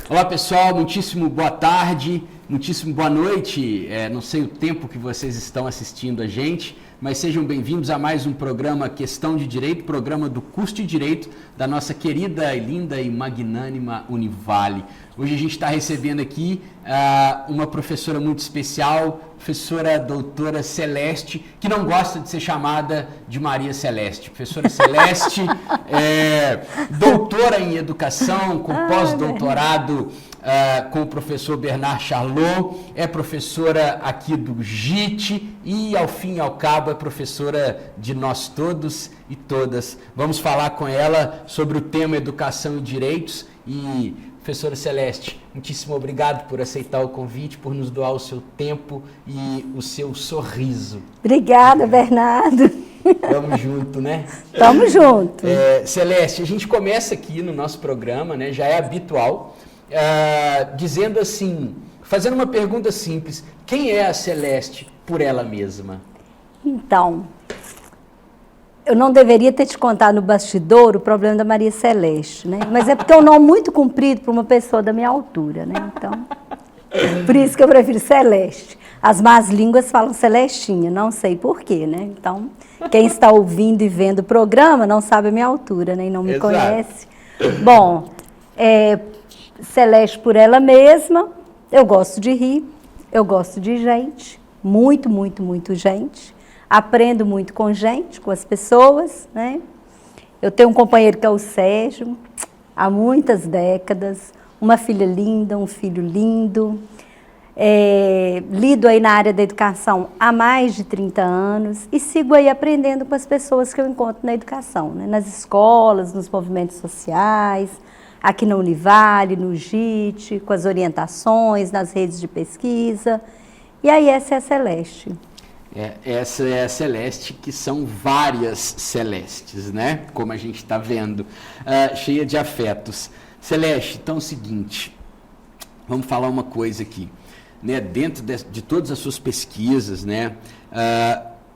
Olá pessoal, muitíssimo boa tarde, muitíssimo boa noite, não sei o tempo que vocês estão assistindo a gente, mas sejam bem-vindos a mais um programa Questão de Direito, programa do curso de Direito da nossa querida, linda e magnânima Univale. Hoje a gente está recebendo aqui uma professora muito especial, professora doutora Celeste, que não gosta de ser chamada de Maria Celeste. Professora Celeste é doutora em educação, com pós-doutorado com o professor Bernard Charlot, é professora aqui do JIT e, ao fim e ao cabo, é professora de nós todos e todas. Vamos falar com ela sobre o tema Educação e Direitos. E, professora Celeste, muitíssimo obrigado por aceitar o convite, por nos doar o seu tempo e o seu sorriso. Obrigada, Bernardo. Tamo junto, né? Tamo junto. Celeste, a gente começa aqui no nosso programa, né? Já é habitual, dizendo assim, fazendo uma pergunta simples: quem é a Celeste por ela mesma? Então, eu não deveria ter te contado no bastidor o problema da Maria Celeste, né? Mas é porque é um nome muito comprido para uma pessoa da minha altura, né? Então, por isso que eu prefiro Celeste. As más línguas falam Celestinha, não sei porquê, né? Então, quem está ouvindo e vendo o programa não sabe a minha altura, né? E não me conhece. Bom, Celeste por ela mesma, eu gosto de rir, eu gosto de gente, muito, muito, muito gente. Aprendo muito com gente, com as pessoas, né? Eu tenho um companheiro que é o Sérgio, há muitas décadas, uma filha linda, um filho lindo. Lido aí na área da educação há mais de 30 anos e sigo aí aprendendo com as pessoas que eu encontro na educação, né? Nas escolas, nos movimentos sociais, aqui na Univale, no JIT, com as orientações, nas redes de pesquisa. E aí essa é a Celeste. Essa é a Celeste, que são várias Celestes, né? Como a gente está vendo, cheia de afetos. Celeste, então é o seguinte, vamos falar uma coisa aqui, né? Dentro de todas as suas pesquisas, né?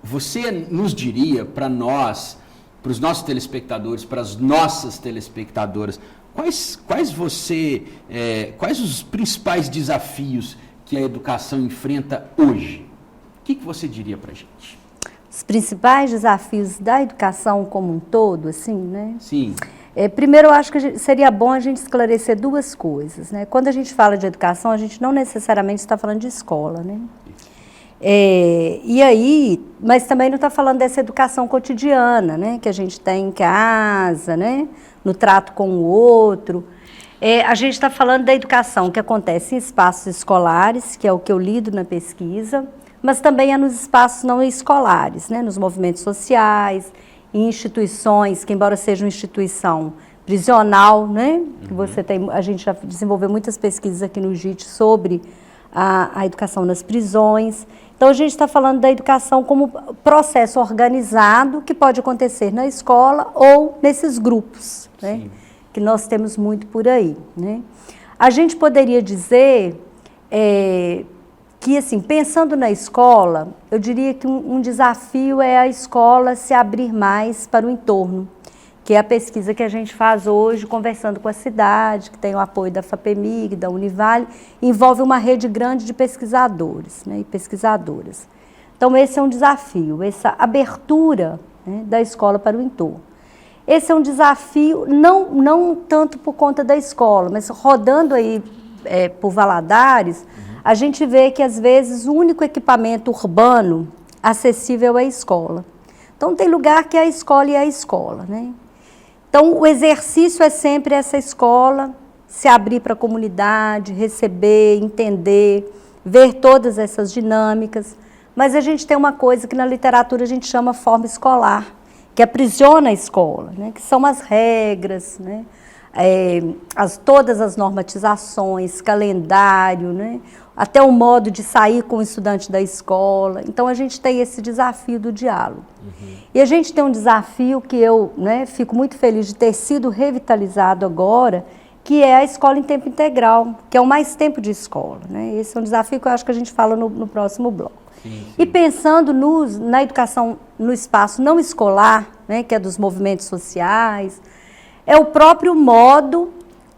Você nos diria para nós, para os nossos telespectadores, para as nossas telespectadoras, quais os principais desafios que a educação enfrenta hoje? O que você diria para a gente? Os principais desafios da educação como um todo, assim, né? Sim. Primeiro, eu acho que seria bom a gente esclarecer duas coisas, né? Quando a gente fala de educação, a gente não necessariamente está falando de escola, né? Mas também não está falando dessa educação cotidiana, né? Que a gente tem em casa, né? No trato com o outro. A gente está falando da educação que acontece em espaços escolares, que é o que eu lido na pesquisa, mas também é nos espaços não escolares, né? Nos movimentos sociais, em instituições, que embora seja uma instituição prisional, né? Que a gente já desenvolveu muitas pesquisas aqui no JIT sobre a educação nas prisões. Então, a gente está falando da educação como processo organizado que pode acontecer na escola ou nesses grupos, né? Que nós temos muito por aí, né? A gente poderia dizer que, assim, pensando na escola, eu diria que um desafio é a escola se abrir mais para o entorno, que é a pesquisa que a gente faz hoje, conversando com a cidade, que tem o apoio da FAPEMIG, da Univale, envolve uma rede grande de pesquisadores, né, e pesquisadoras. Então, esse é um desafio, essa abertura, né, da escola para o entorno. Esse é um desafio, não tanto por conta da escola, mas rodando aí por Valadares, a gente vê que, às vezes, o único equipamento urbano acessível é a escola. Então, tem lugar que é a escola e é a escola, né? Então, o exercício é sempre essa escola, se abrir para a comunidade, receber, entender, ver todas essas dinâmicas. Mas a gente tem uma coisa que na literatura a gente chama forma escolar, que aprisiona a escola, né? Que são as regras, né? Todas as normatizações, calendário, né? Até o modo de sair com o estudante da escola. Então, a gente tem esse desafio do diálogo. E a gente tem um desafio que eu, né, fico muito feliz de ter sido revitalizado agora, que é a escola em tempo integral, que é o mais tempo de escola, né? Esse é um desafio que eu acho que a gente fala no próximo bloco. Sim. E pensando na educação no espaço não escolar, né, que é dos movimentos sociais, é o próprio modo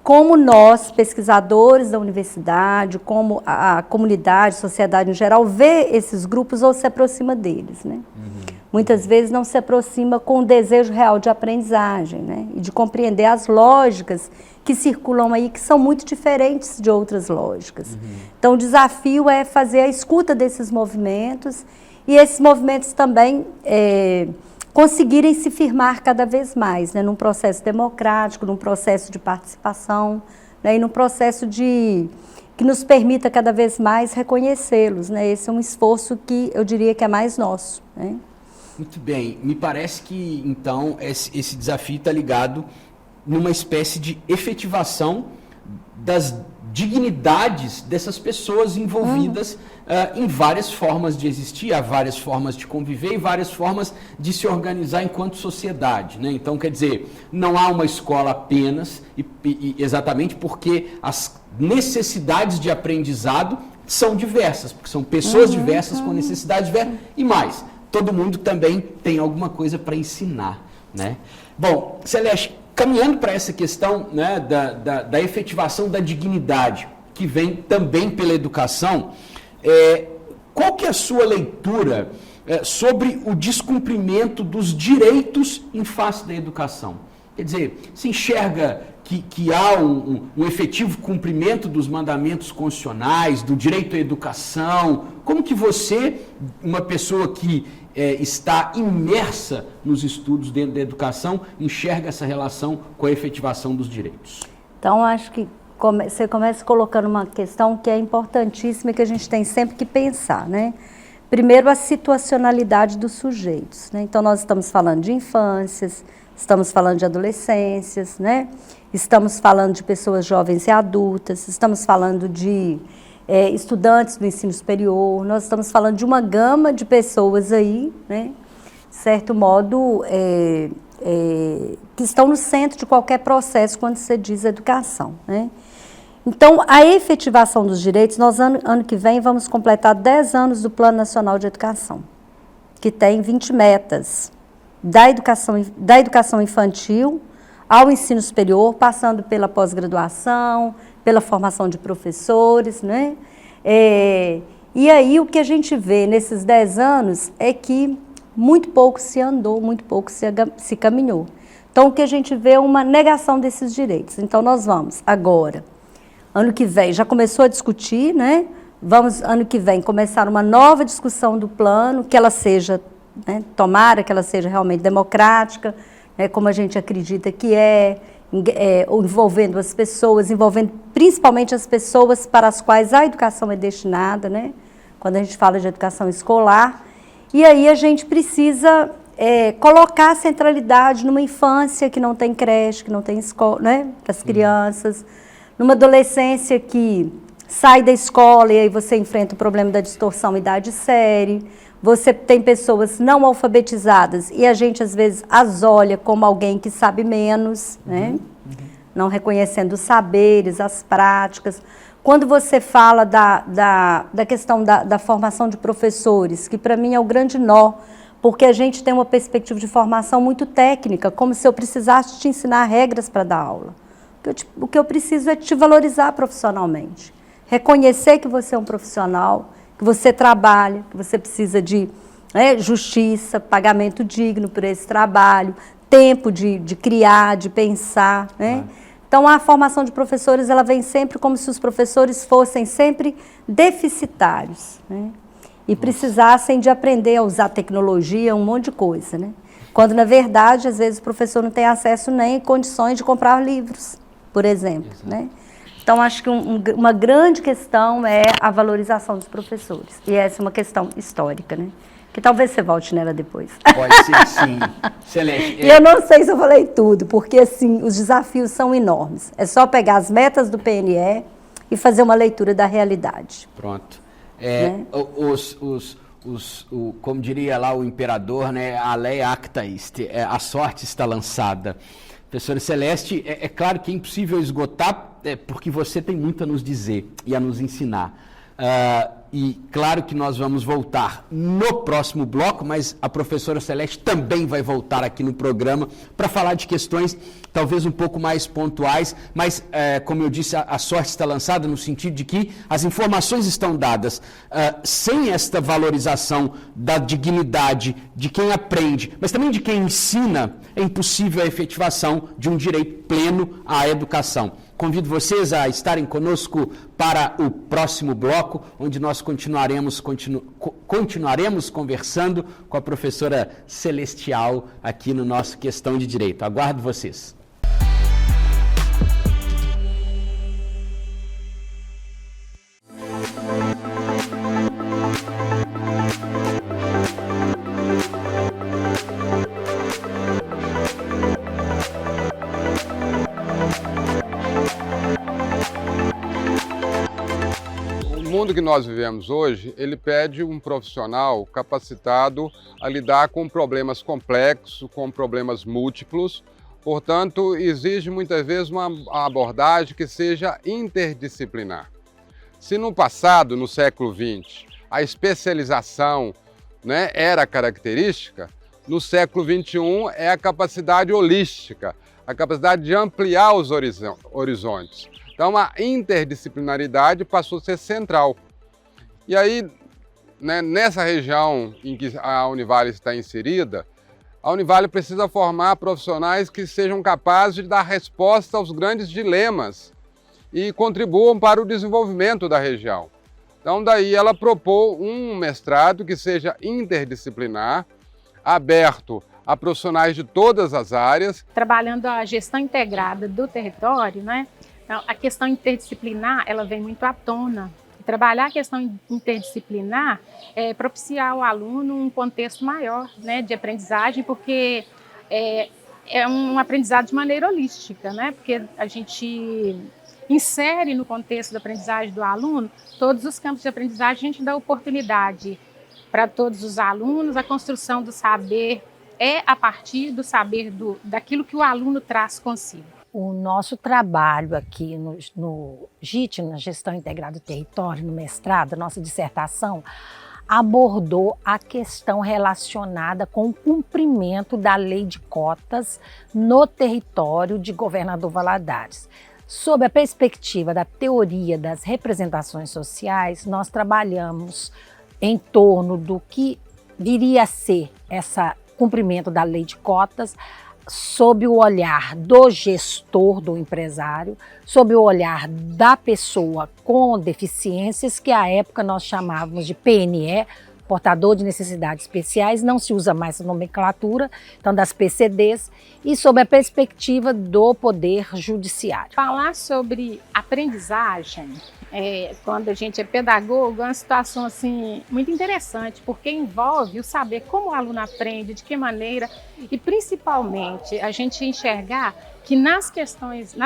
como nós, pesquisadores da universidade, como a comunidade, a sociedade em geral, vê esses grupos ou se aproxima deles, né? Muitas vezes não se aproxima com o desejo real de aprendizagem, né? E de compreender as lógicas que circulam aí, que são muito diferentes de outras lógicas. Então, o desafio é fazer a escuta desses movimentos e esses movimentos também conseguirem se firmar cada vez mais, né? Num processo democrático, num processo de participação, né? E num processo que nos permita cada vez mais reconhecê-los, né? Esse é um esforço que eu diria que é mais nosso, né? Muito bem. Me parece que, então, esse desafio está ligado numa espécie de efetivação das dignidades dessas pessoas envolvidas em várias formas de existir, há várias formas de conviver e várias formas de se organizar enquanto sociedade, né? Então, quer dizer, não há uma escola apenas, exatamente porque as necessidades de aprendizado são diversas, porque são pessoas diversas com necessidades diversas e mais. Todo mundo também tem alguma coisa para ensinar, né? Bom, Celeste, caminhando para essa questão, né, da efetivação da dignidade, que vem também pela educação, qual que é a sua leitura sobre o descumprimento dos direitos em face da educação? Quer dizer, se enxerga que há um efetivo cumprimento dos mandamentos constitucionais, do direito à educação? Como que você, uma pessoa que está imersa nos estudos dentro da educação, enxerga essa relação com a efetivação dos direitos? Então, acho que você começa colocando uma questão que é importantíssima e que a gente tem sempre que pensar, né? Primeiro, a situacionalidade dos sujeitos, né? Então, nós estamos falando de infâncias, estamos falando de adolescências, né? Estamos falando de pessoas jovens e adultas, estamos falando de estudantes do ensino superior, nós estamos falando de uma gama de pessoas aí, né? De certo modo, que estão no centro de qualquer processo quando se diz educação, né? Então, a efetivação dos direitos, nós ano que vem vamos completar 10 anos do Plano Nacional de Educação, que tem 20 metas, da educação infantil ao ensino superior, passando pela pós-graduação, pela formação de professores, né? E aí o que a gente vê nesses 10 anos é que muito pouco se andou, muito pouco se caminhou. Então, o que a gente vê é uma negação desses direitos. Então, nós vamos agora, ano que vem, já começou a discutir, né? Vamos, ano que vem, começar uma nova discussão do plano, que ela seja, né, tomara que ela seja realmente democrática, né, como a gente acredita que envolvendo as pessoas, envolvendo principalmente as pessoas para as quais a educação é destinada, né? Quando a gente fala de educação escolar. E aí a gente precisa colocar a centralidade numa infância que não tem creche, que não tem escola, né, para as crianças, numa adolescência que sai da escola e aí você enfrenta o problema da distorção idade-série, você tem pessoas não alfabetizadas e a gente às vezes as olha como alguém que sabe menos, né? Não reconhecendo os saberes, as práticas. Quando você fala da questão da formação de professores, que para mim é o grande nó, porque a gente tem uma perspectiva de formação muito técnica, como se eu precisasse te ensinar regras para dar aula. O que eu preciso é te valorizar profissionalmente, reconhecer que você é um profissional, que você trabalha, que você precisa de justiça, pagamento digno por esse trabalho, tempo de criar, de pensar, né? Então, a formação de professores, ela vem sempre como se os professores fossem sempre deficitários, né? E precisassem de aprender a usar tecnologia, um monte de coisa, né? Quando, na verdade, às vezes o professor não tem acesso nem condições de comprar livros, por exemplo, né? Então, acho que uma grande questão é a valorização dos professores. E essa é uma questão histórica, né? Que talvez você volte nela depois. Pode ser, sim. Celeste. E eu não sei se eu falei tudo, porque, assim, os desafios são enormes. É só pegar as metas do PNE e fazer uma leitura da realidade. Pronto. Né? Como diria lá o imperador, né? A lei acta est, a sorte está lançada. Professora Celeste, é claro que é impossível esgotar, porque você tem muito a nos dizer e a nos ensinar. E claro que nós vamos voltar no próximo bloco, mas a professora Celeste também vai voltar aqui no programa para falar de questões talvez um pouco mais pontuais, mas como eu disse, a sorte está lançada no sentido de que as informações estão dadas. Sem esta valorização da dignidade de quem aprende, mas também de quem ensina, é impossível a efetivação de um direito pleno à educação. Convido vocês a estarem conosco para o próximo bloco, onde nós continuaremos conversando com a professora Celestial aqui no nosso Questão de Direito. Aguardo vocês. O mundo que nós vivemos hoje, ele pede um profissional capacitado a lidar com problemas complexos, com problemas múltiplos. Portanto, exige muitas vezes uma abordagem que seja interdisciplinar. Se no passado, no século XX, a especialização, né, era característica, no século XXI é a capacidade holística, a capacidade de ampliar os horizontes. Então, a interdisciplinaridade passou a ser central. E aí, né, nessa região em que a Univale está inserida, a Univale precisa formar profissionais que sejam capazes de dar resposta aos grandes dilemas e contribuam para o desenvolvimento da região. Então, daí ela propôs um mestrado que seja interdisciplinar, aberto a profissionais de todas as áreas. Trabalhando a gestão integrada do território, né? Então, a questão interdisciplinar, ela vem muito à tona. Trabalhar a questão interdisciplinar é propiciar ao aluno um contexto maior, né, de aprendizagem, porque é um aprendizado de maneira holística, né? Porque a gente insere no contexto da aprendizagem do aluno todos os campos de aprendizagem, a gente dá oportunidade para todos os alunos, a construção do saber é a partir do saber daquilo que o aluno traz consigo. O nosso trabalho aqui no GIT, na Gestão Integrada do Território, no mestrado, a nossa dissertação, abordou a questão relacionada com o cumprimento da lei de cotas no território de Governador Valadares. Sob a perspectiva da teoria das representações sociais, nós trabalhamos em torno do que viria a ser esse cumprimento da lei de cotas, sob o olhar do gestor, do empresário, sob o olhar da pessoa com deficiências, que à época nós chamávamos de PNE, portador de necessidades especiais, não se usa mais essa nomenclatura, então das PCDs, e sob a perspectiva do Poder Judiciário. Falar sobre aprendizagem, quando a gente é pedagogo, é uma situação assim, muito interessante, porque envolve o saber como o aluno aprende, de que maneira, e principalmente a gente enxergar que nas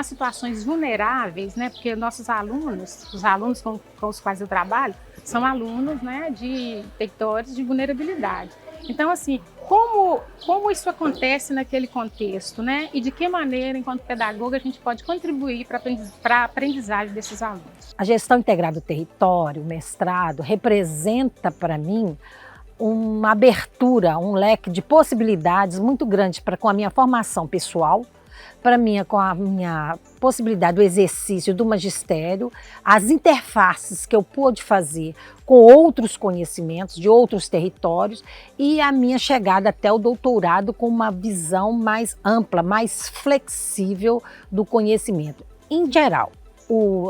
situações vulneráveis, né, porque nossos alunos, os alunos com os quais eu trabalho, são alunos, né, de territórios de vulnerabilidade. Então, assim, como isso acontece naquele contexto, né? E de que maneira, enquanto pedagoga, a gente pode contribuir para a aprendizagem desses alunos? A gestão integrada do território, o mestrado, representa para mim uma abertura, um leque de possibilidades muito grande com a minha formação pessoal, com a minha possibilidade do exercício do magistério, as interfaces que eu pude fazer com outros conhecimentos de outros territórios e a minha chegada até o doutorado com uma visão mais ampla, mais flexível do conhecimento. Em geral,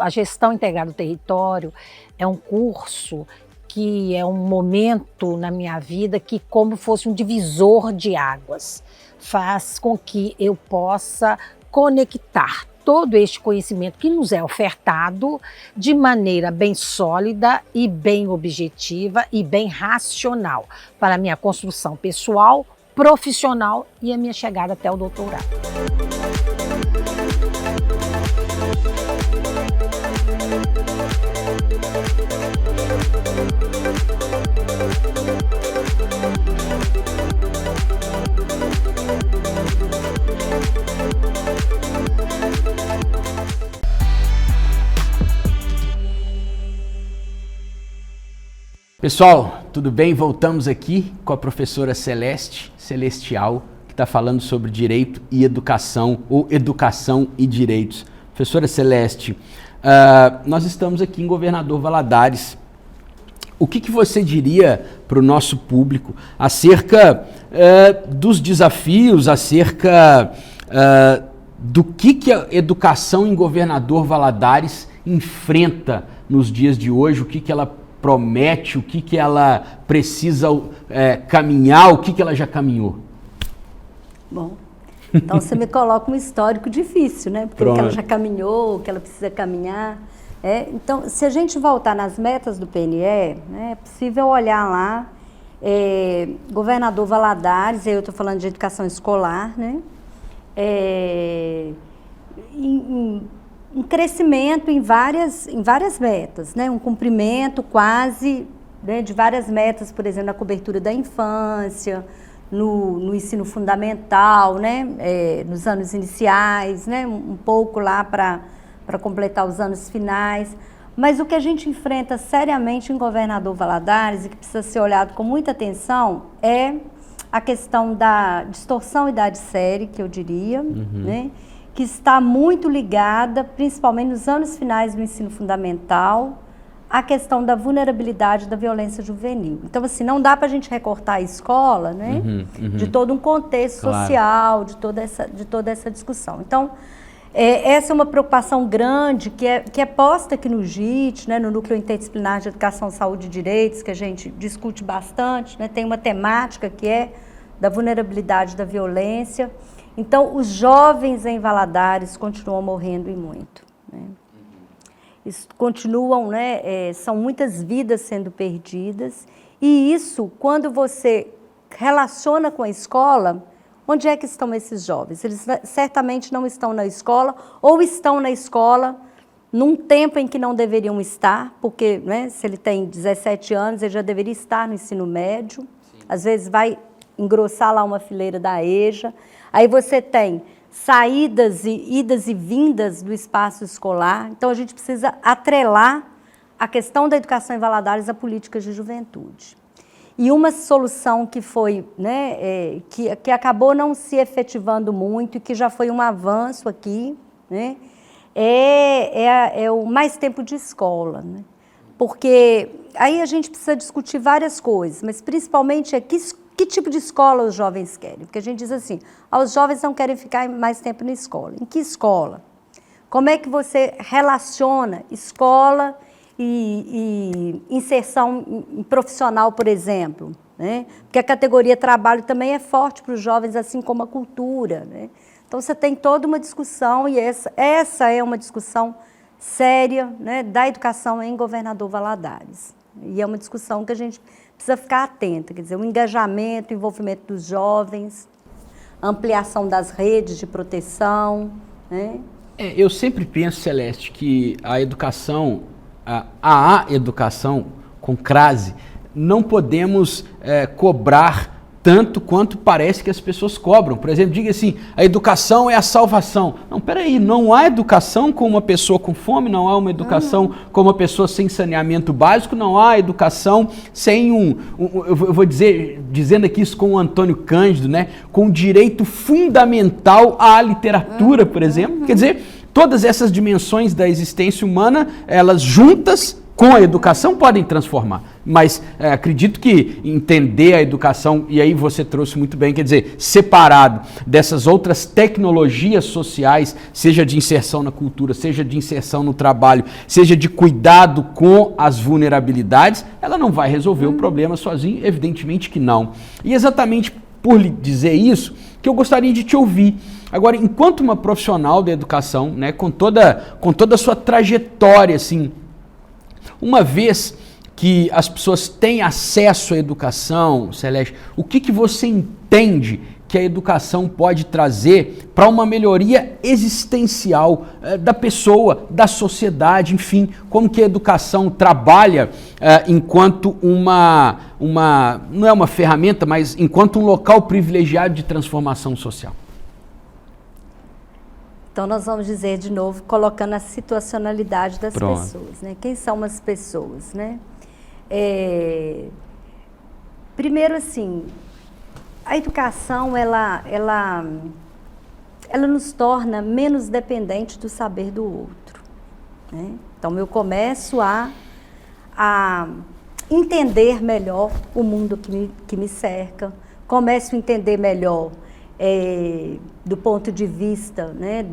a gestão integrada do território é um curso que é um momento na minha vida que como fosse um divisor de águas. Faz com que eu possa conectar todo este conhecimento que nos é ofertado de maneira bem sólida e bem objetiva e bem racional para a minha construção pessoal, profissional e a minha chegada até o doutorado. Pessoal, tudo bem? Voltamos aqui com a professora Celestial, que está falando sobre direito e educação, ou educação e direitos. Professora Celeste, nós estamos aqui em Governador Valadares. O que você diria para o nosso público acerca dos desafios, acerca do que a educação em Governador Valadares enfrenta nos dias de hoje, o que ela promete, o que ela precisa caminhar, o que ela já caminhou? Bom, então você me coloca um histórico difícil, né? Porque o que ela já caminhou, o que ela precisa caminhar. Então, se a gente voltar nas metas do PNE, né, é possível olhar lá, Governador Valadares, aí eu estou falando de educação escolar, né? Um crescimento em várias metas, né? Um cumprimento quase, né, de várias metas, por exemplo, na cobertura da infância, no ensino fundamental, né? Nos anos iniciais, né? Um pouco lá para completar os anos finais. Mas o que a gente enfrenta seriamente em Governador Valadares e que precisa ser olhado com muita atenção é a questão da distorção idade-série, que eu diria, né? Que está muito ligada, principalmente nos anos finais do ensino fundamental, à questão da vulnerabilidade da violência juvenil. Então, assim, não dá para a gente recortar a escola, né? De todo um contexto social, de toda essa discussão. Então, essa é uma preocupação grande que é posta aqui no JIT, né, no Núcleo Interdisciplinar de Educação, Saúde e Direitos, que a gente discute bastante, né, tem uma temática que é da vulnerabilidade da violência. Então, os jovens em Valadares continuam morrendo e muito, né? Continuam, né, são muitas vidas sendo perdidas, e isso, quando você relaciona com a escola, onde é que estão esses jovens? Eles certamente não estão na escola, ou estão na escola num tempo em que não deveriam estar, porque, né, se ele tem 17 anos, ele já deveria estar no ensino médio. Sim. Às vezes vai engrossar lá uma fileira da EJA. Aí você tem saídas e idas e vindas do espaço escolar. Então, a gente precisa atrelar a questão da educação em Valadares a políticas de juventude. E uma solução que foi, né, que acabou não se efetivando muito e que já foi um avanço aqui, né, é o mais tempo de escola, né? Porque aí a gente precisa discutir várias coisas, mas principalmente que tipo de escola os jovens querem? Porque a gente diz assim, os jovens não querem ficar mais tempo na escola. Em que escola? Como é que você relaciona escola e inserção profissional, por exemplo, né? Porque a categoria trabalho também é forte para os jovens, assim como a cultura, né? Então, você tem toda uma discussão, e essa é uma discussão séria, né, da educação em Governador Valadares. E é uma discussão que a gente precisa ficar atenta, quer dizer, o engajamento, o envolvimento dos jovens, ampliação das redes de proteção, né? Eu sempre penso, Celeste, que a educação, a educação com crase, não podemos cobrar tanto quanto parece que as pessoas cobram. Por exemplo, diga assim, a educação é a salvação. Não, peraí, não há educação com uma pessoa com fome, não há uma educação com uma pessoa sem saneamento básico, não há educação sem eu vou dizendo aqui isso com o Antônio Cândido, né, com direito fundamental à literatura, por exemplo. Quer dizer, todas essas dimensões da existência humana, elas juntas com a educação podem transformar, mas acredito que entender a educação, e aí você trouxe muito bem, quer dizer, separado dessas outras tecnologias sociais, seja de inserção na cultura, seja de inserção no trabalho, seja de cuidado com as vulnerabilidades, ela não vai resolver o problema sozinha, evidentemente que não. E exatamente por lhe dizer isso, que eu gostaria de te ouvir. Agora, enquanto uma profissional da educação, né, com toda a sua trajetória, assim, uma vez que as pessoas têm acesso à educação, Celeste, o que você entende que a educação pode trazer para uma melhoria existencial da pessoa, da sociedade, enfim, como que a educação trabalha enquanto não é uma ferramenta, mas enquanto um local privilegiado de transformação social? Então, nós vamos dizer de novo, colocando a situacionalidade das pessoas, né? Quem são as pessoas, né? Primeiro, assim, a educação, ela nos torna menos dependentes do saber do outro, né? Então, eu começo a entender melhor o mundo que me cerca, começo a entender melhor do ponto de vista, né,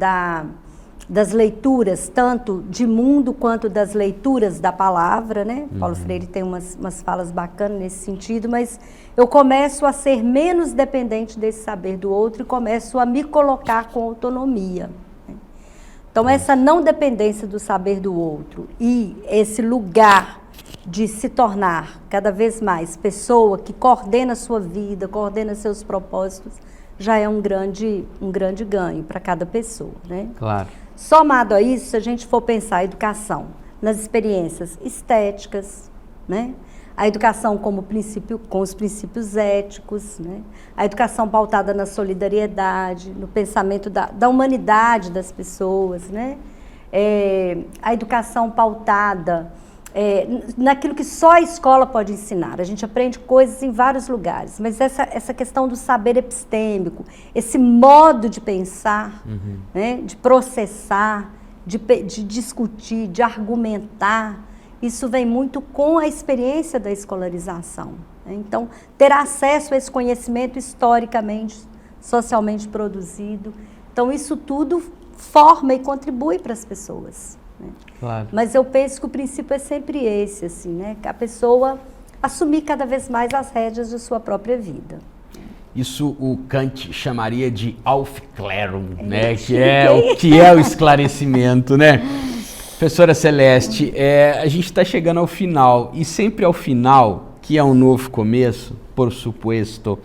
das leituras, tanto de mundo quanto das leituras da palavra, né? Paulo Freire tem umas falas bacanas nesse sentido, mas eu começo a ser menos dependente desse saber do outro e começo a me colocar com autonomia, né? Então, essa não dependência do saber do outro e esse lugar de se tornar cada vez mais pessoa que coordena a sua vida, coordena seus propósitos, já é um grande ganho para cada pessoa, né? Claro. Somado a isso, se a gente for pensar a educação nas experiências estéticas, né? A educação com os princípios éticos, né? A educação pautada na solidariedade, no pensamento da humanidade das pessoas, né? A educação pautada naquilo que só a escola pode ensinar. A gente aprende coisas em vários lugares, mas essa questão do saber epistêmico, esse modo de pensar, né, de processar, de discutir, de argumentar, isso vem muito com a experiência da escolarização, né? Então, ter acesso a esse conhecimento historicamente, socialmente produzido, então isso tudo forma e contribui para as pessoas, né? Claro. Mas eu penso que o princípio é sempre esse, assim, né? Que a pessoa assumir cada vez mais as rédeas de sua própria vida. Isso o Kant chamaria de Aufklärung, né? Que é o esclarecimento, né? Professora Celeste, a gente está chegando ao final, e sempre ao final, que é um novo começo, por supuesto,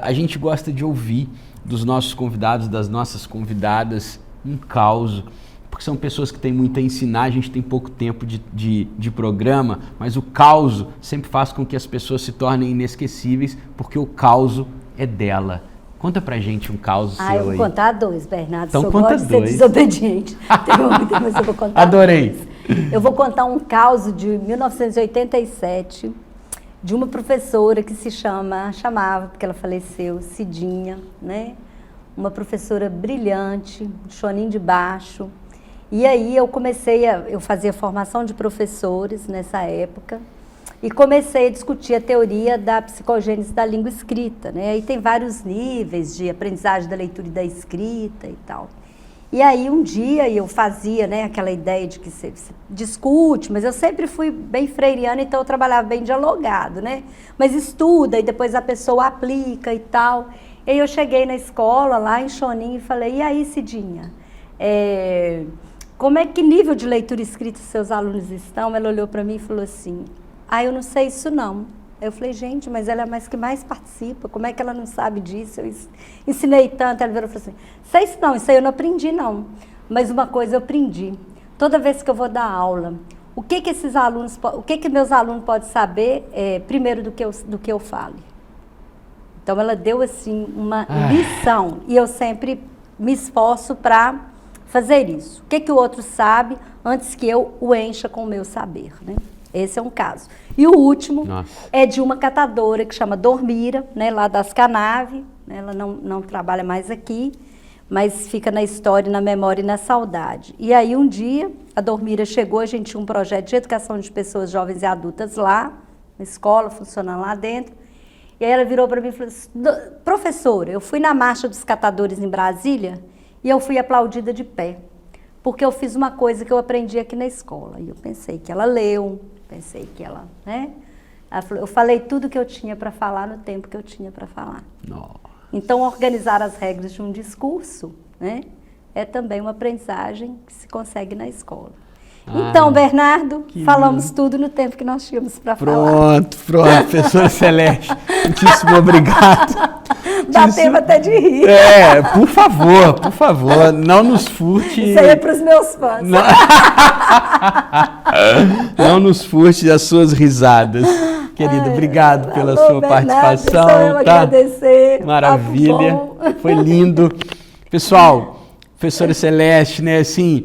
a gente gosta de ouvir dos nossos convidados, das nossas convidadas, um caos, porque são pessoas que têm muito a ensinar, a gente tem pouco tempo de programa, mas o caos sempre faz com que as pessoas se tornem inesquecíveis, porque o caos é dela. Conta pra gente um caos seu aí. Eu vou contar dois, Bernardo. Então eu conta gosto dois. de ser desobediente. Mas eu vou contar Adorei. Dois. Eu vou contar um caos de 1987, de uma professora que chamava, porque ela faleceu, Cidinha, né? Uma professora brilhante, choninho de baixo. E aí eu fazia formação de professores nessa época e comecei a discutir a teoria da psicogênese da língua escrita, né? Aí tem vários níveis de aprendizagem da leitura e da escrita e tal. E aí um dia eu fazia, né, aquela ideia de que você discute, mas eu sempre fui bem freiriana, então eu trabalhava bem dialogado, né? Mas estuda e depois a pessoa aplica e tal. E aí eu cheguei na escola, lá em Choninho, e falei, e aí, Cidinha, como é que nível de leitura e escrita seus alunos estão? Ela olhou para mim e falou assim, eu não sei isso não. Eu falei, gente, mas ela é mais que mais participa, como é que ela não sabe disso? Eu ensinei tanto. Ela virou e falou assim, sei isso não, isso aí eu não aprendi não, mas uma coisa eu aprendi, toda vez que eu vou dar aula, o que meus alunos podem saber primeiro do que eu falo. Então ela deu assim uma lição e eu sempre me esforço para fazer isso. O que o outro sabe antes que eu o encha com o meu saber, né? Esse é um caso. E o último é de uma catadora que chama Dormira, né, lá das Canave, né, ela não trabalha mais aqui, mas fica na história, na memória e na saudade. E aí um dia a Dormira chegou, a gente tinha um projeto de educação de pessoas jovens e adultas lá, na escola, funcionando lá dentro. E aí ela virou para mim e falou assim, professora, eu fui na Marcha dos Catadores em Brasília e eu fui aplaudida de pé, porque eu fiz uma coisa que eu aprendi aqui na escola. E eu pensei que ela leu, pensei que ela, né? Ela falou, eu falei tudo que eu tinha para falar no tempo que eu tinha para falar. Não. Então, organizar as regras de um discurso, né, é também uma aprendizagem que se consegue na escola. Então, Bernardo, falamos tudo no tempo que nós tínhamos para falar. Pronto, professora Celeste, muitíssimo obrigado. Batemos até de rir. Por favor, não nos furte. Isso aí é para os meus fãs. Não nos furte as suas risadas. Querido, obrigado pela sua participação. Eu agradecer. Maravilha, foi lindo. Pessoal, professora Celeste, né, assim,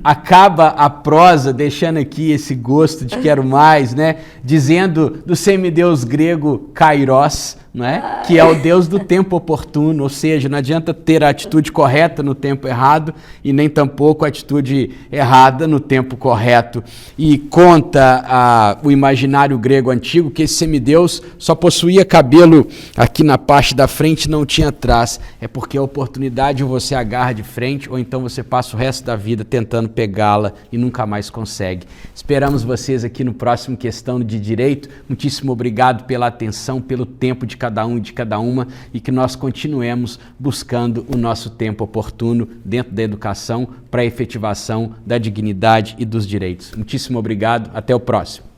acaba a prosa deixando aqui esse gosto de quero mais, né? Dizendo do semideus grego Kairos, não é? Que é o deus do tempo oportuno, ou seja, não adianta ter a atitude correta no tempo errado e nem tampouco a atitude errada no tempo correto. E conta o imaginário grego antigo que esse semideus só possuía cabelo aqui na parte da frente, não tinha atrás. É porque a oportunidade você agarra de frente ou então você passa o resto da vida tentando pegá-la e nunca mais consegue. Esperamos vocês aqui no próximo Questão de Direito. Muitíssimo obrigado pela atenção, pelo tempo de cada um e de cada uma, e que nós continuemos buscando o nosso tempo oportuno dentro da educação para a efetivação da dignidade e dos direitos. Muitíssimo obrigado, até o próximo.